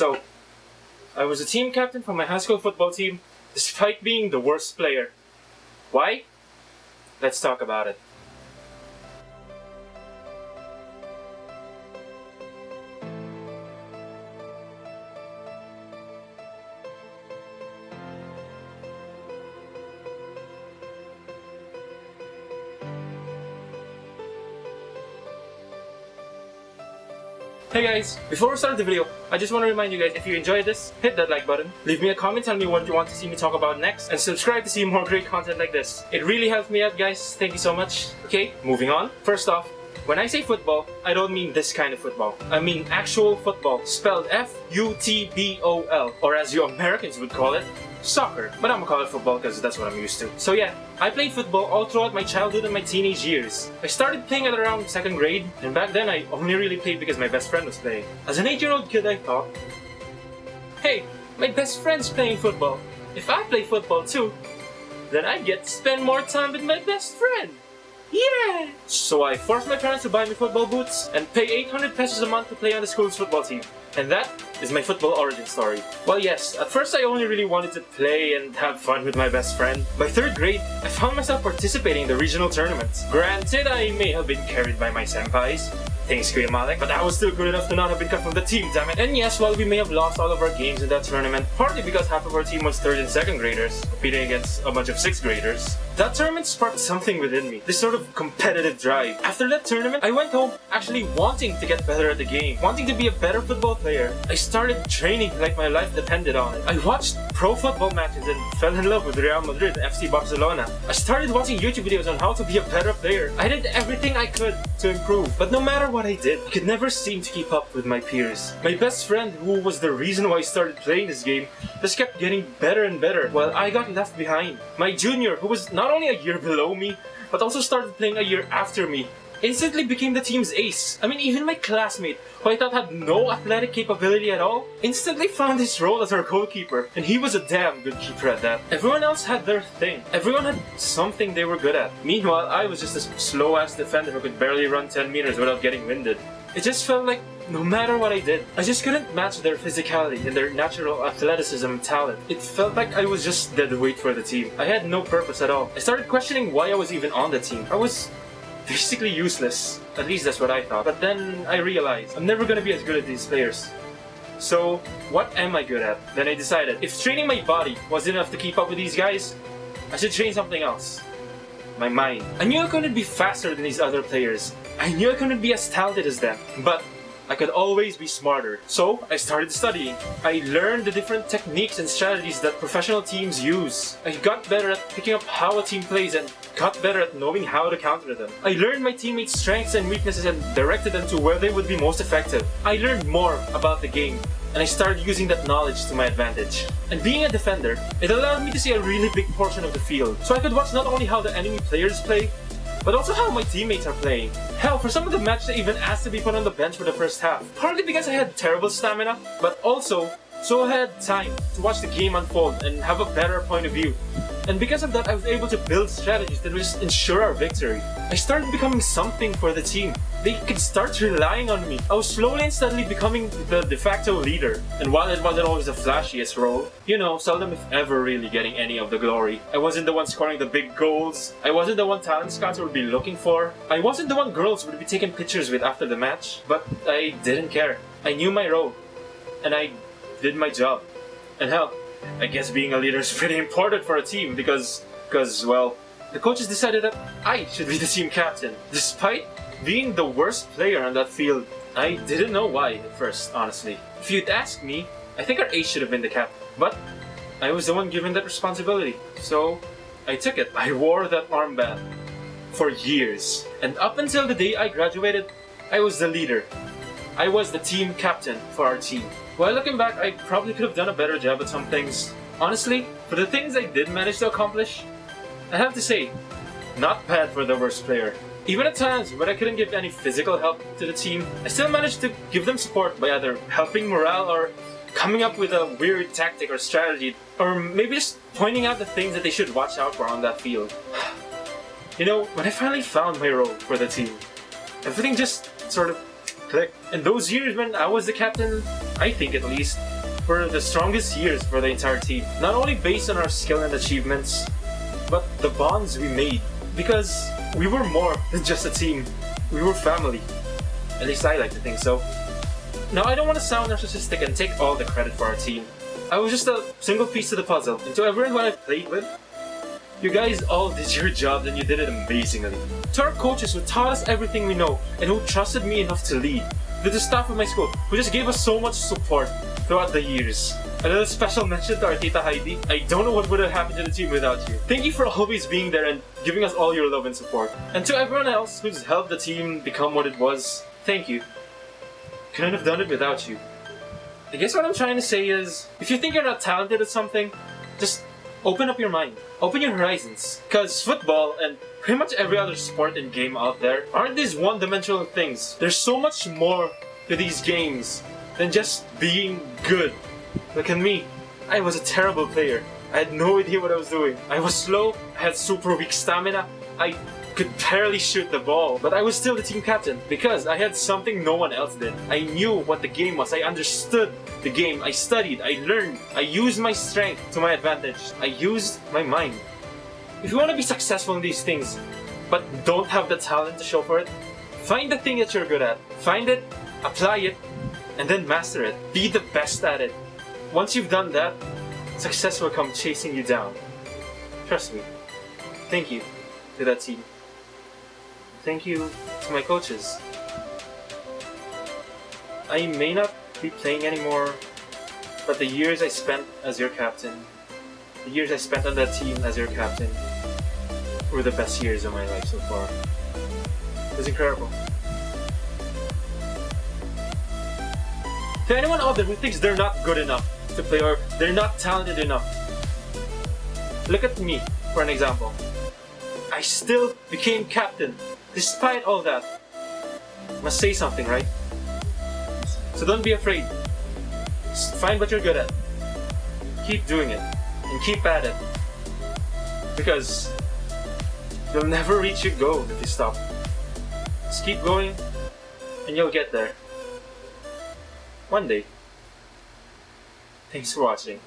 So, I was a team captain for my high school football team, despite being the worst player. Why? Let's talk about it. Hey guys, before we start the video, I just want to remind you guys, if you enjoyed this, hit that like button, leave me a comment telling me what you want to see me talk about next, and subscribe to see more great content like this. It really helps me out, guys. Thank you so much. Okay, moving on. First off, when I say football, I don't mean this kind of football. I mean actual football, spelled F-U-T-B-O-L, or as you Americans would call it, soccer. But I'm gonna call it football because that's what I'm used to. So yeah, I played football all throughout my childhood and my teenage years. I started playing at around 2nd grade, and back then I only really played because my best friend was playing. As an 8-year-old kid, I thought, hey, my best friend's playing football. If I play football too, then I get to spend more time with my best friend. Yeah! So I forced my parents to buy me football boots and pay 800 pesos a month to play on the school's football team. And that is my football origin story. Well, yes, at first I only really wanted to play and have fun with my best friend. By 3rd grade, I found myself participating in the regional tournaments. Granted, I may have been carried by my senpais. Thanks, Kuya Malek, but I was still good enough to not have been cut from the team, damn it. And yes, while we may have lost all of our games in that tournament, partly because half of our team was 3rd and 2nd graders, competing against a bunch of 6th graders, that tournament sparked something within me, this sort of competitive drive. After that tournament, I went home actually wanting to get better at the game, wanting to be a better football player. I started training like my life depended on it. I watched pro football matches and fell in love with Real Madrid and FC Barcelona. I started watching YouTube videos on how to be a better player. I did everything I could to improve, but no matter what I did, I could never seem to keep up with my peers. My best friend, who was the reason why I started playing this game, just kept getting better and better, while I got left behind. My junior, who was not only a year below me, but also started playing a year after me, instantly became the team's ace. I mean, even my classmate, who I thought had no athletic capability at all, instantly found his role as our goalkeeper, and he was a damn good keeper at that. Everyone else had their thing. Everyone had something they were good at. Meanwhile, I was just a slow-ass defender who could barely run 10 meters without getting winded. It just felt like no matter what I did, I just couldn't match their physicality and their natural athleticism and talent. It felt like I was just dead weight for the team. I had no purpose at all. I started questioning why I was even on the team. I was basically useless. At least that's what I thought. But then I realized I'm never gonna be as good as these players. So what am I good at? Then I decided if training my body wasn't enough to keep up with these guys, I should train something else. My mind. I knew I couldn't be faster than these other players. I knew I couldn't be as talented as them. But I could always be smarter. So I started studying. I learned the different techniques and strategies that professional teams use. I got better at picking up how a team plays and got better at knowing how to counter them. I learned my teammates' strengths and weaknesses and directed them to where they would be most effective. I learned more about the game, and I started using that knowledge to my advantage. And being a defender, it allowed me to see a really big portion of the field, so I could watch not only how the enemy players play, but also how my teammates are playing. Hell, for some of the matches I even asked to be put on the bench for the first half. Partly because I had terrible stamina, but also so I had time to watch the game unfold and have a better point of view. And because of that, I was able to build strategies that would just ensure our victory. I started becoming something for the team. They could start relying on me. I was slowly and steadily becoming the de facto leader. And while it wasn't always the flashiest role, you know, seldom if ever really getting any of the glory. I wasn't the one scoring the big goals. I wasn't the one talent scouts would be looking for. I wasn't the one girls would be taking pictures with after the match. But I didn't care. I knew my role. And I did my job. And hell, I guess being a leader is pretty important for a team because, well, the coaches decided that I should be the team captain. Despite being the worst player on that field, I didn't know why at first, honestly. If you'd asked me, I think our ace should have been the captain. But I was the one given that responsibility, so I took it. I wore that armband for years. And up until the day I graduated, I was the leader. I was the team captain for our team. While looking back, I probably could have done a better job at some things. Honestly, for the things I did manage to accomplish, I have to say, not bad for the worst player. Even at times when I couldn't give any physical help to the team, I still managed to give them support by either helping morale or coming up with a weird tactic or strategy, or maybe just pointing out the things that they should watch out for on that field. You know, when I finally found my role for the team, everything just sort of clicked. In those years when I was the captain, I think at least, were the strongest years for the entire team. Not only based on our skill and achievements, but the bonds we made. Because we were more than just a team. We were family. At least I like to think so. Now, I don't want to sound narcissistic and take all the credit for our team. I was just a single piece of the puzzle. And to everyone who I played with, you guys all did your job and you did it amazingly. To our coaches who taught us everything we know and who trusted me enough to lead. To the staff of my school who just gave us so much support throughout the years. Another special mention to our Tita Heidi. I don't know what would have happened to the team without you. Thank you for always being there and giving us all your love and support. And to everyone else who's helped the team become what it was, thank you. Couldn't have done it without you. I guess what I'm trying to say is, if you think you're not talented at something, just open up your mind. Open your horizons. Because football and pretty much every other sport and game out there aren't these one-dimensional things. There's so much more to these games than just being good. Look at me. I was a terrible player. I had no idea what I was doing. I was slow, I had super weak stamina, I could barely shoot the ball, but I was still the team captain because I had something no one else did. I knew what the game was, I understood the game, I studied, I learned, I used my strength to my advantage, I used my mind. If you want to be successful in these things, but don't have the talent to show for it, find the thing that you're good at, find it, apply it, and then master it. Be the best at it. Once you've done that, success will come chasing you down. Trust me. Thank you to that team. Thank you to my coaches. I may not be playing anymore, but the years I spent as your captain, the years I spent on that team as your captain, were the best years of my life so far. It was incredible. To anyone out there who thinks they're not good enough to play or they're not talented enough, look at me for an example. I still became captain despite all that. Must say something, right? So don't be afraid. Just find what you're good at. Keep doing it and keep at it. Because you'll never reach your goal if you stop. Just keep going and you'll get there. One day. Thanks for watching.